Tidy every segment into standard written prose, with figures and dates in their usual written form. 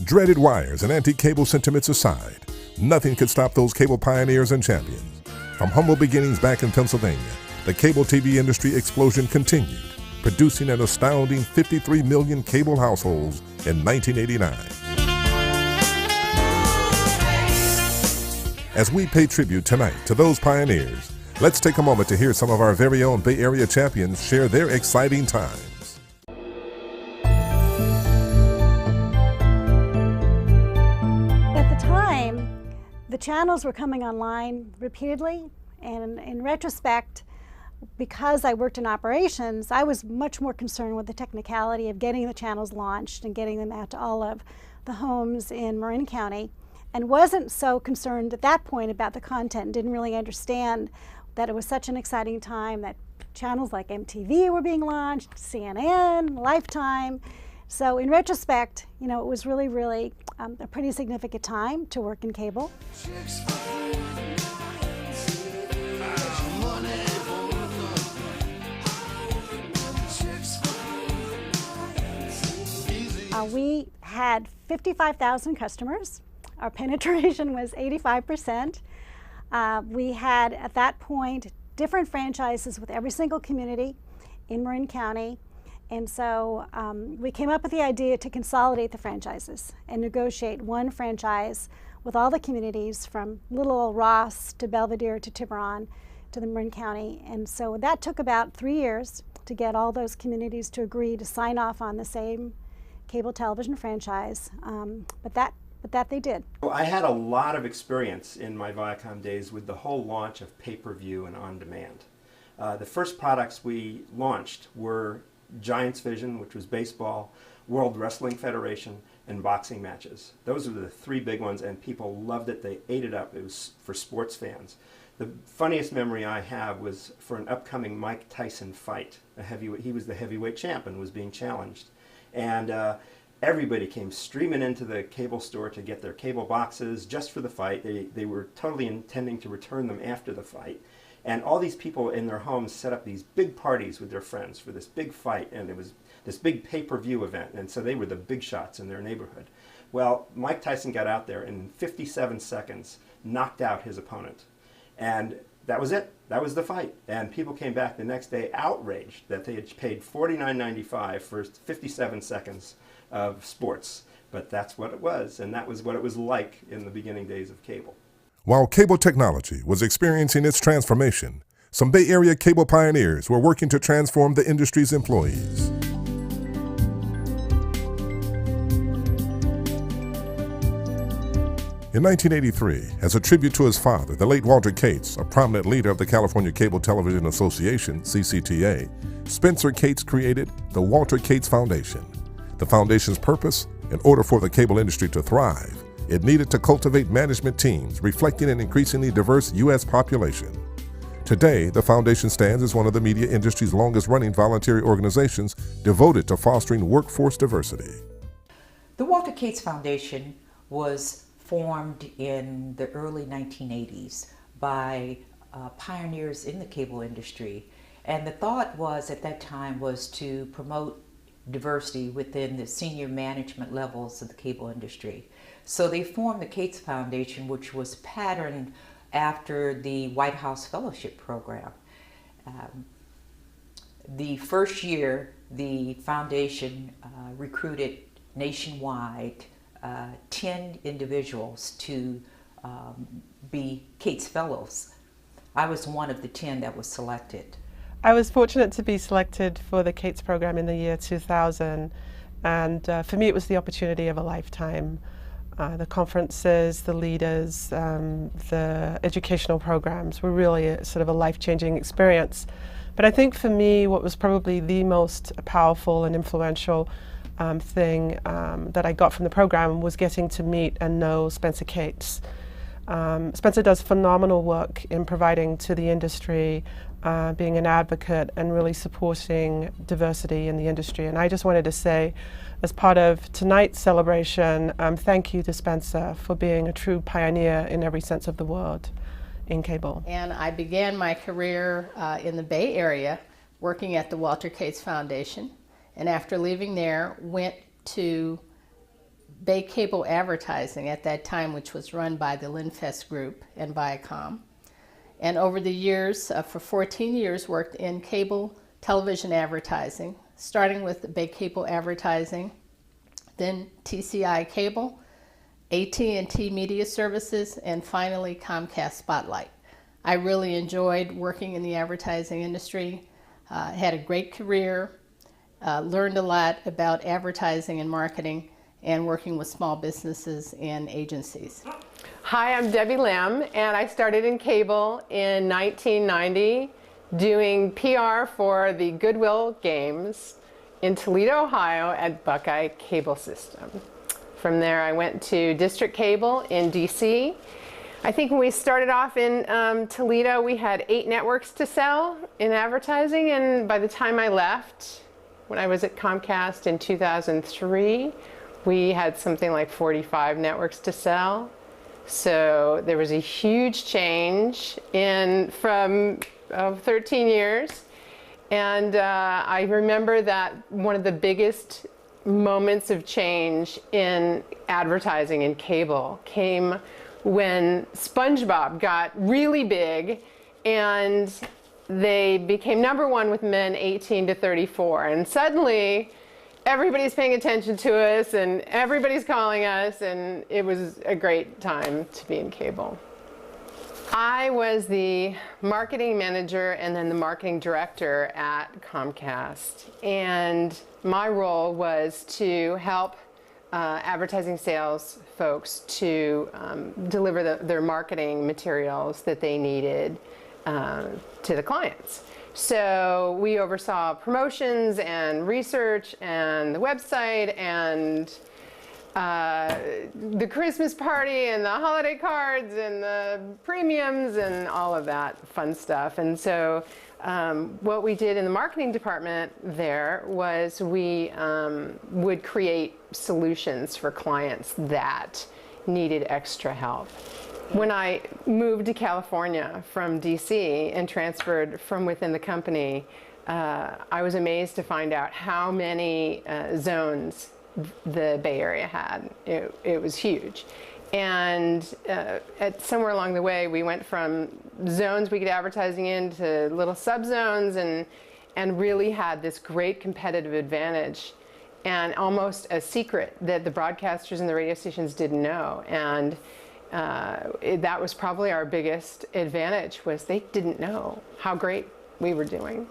Dreaded wires and anti-cable sentiments aside, nothing could stop those cable pioneers and champions. From humble beginnings back in Pennsylvania, the cable TV industry explosion continued, producing an astounding 53 million cable households in 1989. As we pay tribute tonight to those pioneers, let's take a moment to hear some of our very own Bay Area champions share their exciting times. At the time, the channels were coming online repeatedly, and in retrospect, because I worked in operations, I was much more concerned with the technicality of getting the channels launched and getting them out to all of the homes in Marin County, and wasn't so concerned at that point about the content, didn't really understand that it was such an exciting time that channels like MTV were being launched, CNN, Lifetime. So in retrospect, you know, it was really a pretty significant time to work in cable. We had 55,000 customers. Our penetration was 85%. We had, at that point, different franchises with every single community in Marin County. And so we came up with the idea to consolidate the franchises and negotiate one franchise with all the communities from little old Ross to Belvedere to Tiburon to the Marin County. And so that took about 3 years to get all those communities to agree to sign off on the same cable television franchise, but that they did. Well, I had a lot of experience in my Viacom days with the whole launch of pay-per-view and on-demand. The first products we launched were Giants Vision, which was baseball, World Wrestling Federation, and boxing matches. Those were the three big ones, and people loved it. They ate it up. It was for sports fans. The funniest memory I have was for an upcoming Mike Tyson fight. He was the heavyweight champ and was being challenged. And everybody came streaming into the cable store to get their cable boxes just for the fight. They were totally intending to return them after the fight. And all these people in their homes set up these big parties with their friends for this big fight, and it was this big pay-per-view event, and so they were the big shots in their neighborhood. Well, Mike Tyson got out there and in 57 seconds knocked out his opponent. And that was it. That was the fight. And people came back the next day outraged that they had paid $49.95 for 57 seconds of sports. But that's what it was, and that was what it was like in the beginning days of cable. While cable technology was experiencing its transformation, some Bay Area cable pioneers were working to transform the industry's employees. In 1983, as a tribute to his father, the late Walter Cates, a prominent leader of the California Cable Television Association, CCTA, Spencer Cates created the Walter Cates Foundation. The foundation's purpose, in order for the cable industry to thrive, it needed to cultivate management teams reflecting an increasingly diverse U.S. population. Today, the foundation stands as one of the media industry's longest-running voluntary organizations devoted to fostering workforce diversity. The Walter Cates Foundation was formed in the early 1980s by pioneers in the cable industry. And the thought was, at that time, was to promote diversity within the senior management levels of the cable industry. So they formed the Cates Foundation, which was patterned after the White House Fellowship Program. The first year, the foundation recruited nationwide 10 individuals to be Cates Fellows. I was one of the 10 that was selected. I was fortunate to be selected for the Cates program in the year 2000, and for me it was the opportunity of a lifetime. The conferences, the leaders, the educational programs were really sort of a life-changing experience. But I think for me what was probably the most powerful and influential thing that I got from the program was getting to meet and know Spencer Cates. Spencer does phenomenal work in providing to the industry, being an advocate and really supporting diversity in the industry. And I just wanted to say, as part of tonight's celebration, thank you to Spencer for being a true pioneer in every sense of the word in cable. And I began my career in the Bay Area working at the Walter Cates Foundation. And after leaving there, went to Bay Cable Advertising at that time, which was run by the Linfest Group and Viacom. And over the years, for 14 years, worked in cable television advertising, starting with Bay Cable Advertising, then TCI Cable, AT&T Media Services, and finally Comcast Spotlight. I really enjoyed working in the advertising industry, had a great career, learned a lot about advertising and marketing, and working with small businesses and agencies. Hi, I'm Debbie Lamb, and I started in cable in 1990 doing PR for the Goodwill Games in Toledo, Ohio at Buckeye Cable System. From there I went to District Cable in DC. I think when we started off in Toledo, we had 8 networks to sell in advertising, and by the time I left, when I was at Comcast in 2003, we had something like 45 networks to sell. So there was a huge change from 13 years. And I remember that one of the biggest moments of change in advertising in cable came when SpongeBob got really big and they became #1 with men 18 to 34. And suddenly everybody's paying attention to us and everybody's calling us, and it was a great time to be in cable. I was the marketing manager and then the marketing director at Comcast, and my role was to help advertising sales folks to deliver their marketing materials that they needed to the clients. So we oversaw promotions and research and the website and the Christmas party and the holiday cards and the premiums and all of that fun stuff. And so what we did in the marketing department there was we would create solutions for clients that needed extra help. When I moved to California from DC and transferred from within the company, I was amazed to find out how many zones the Bay Area had. It was huge. And somewhere along the way, we went from zones we could advertising in to little subzones and really had this great competitive advantage and almost a secret that the broadcasters and the radio stations didn't know. And that was probably our biggest advantage, was they didn't know how great we were doing.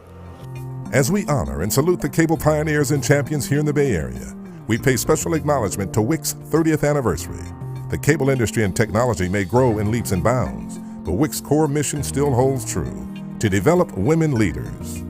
As we honor and salute the cable pioneers and champions here in the Bay Area, we pay special acknowledgement to WIC's 30th anniversary. The cable industry and technology may grow in leaps and bounds, but WIC's core mission still holds true: to develop women leaders.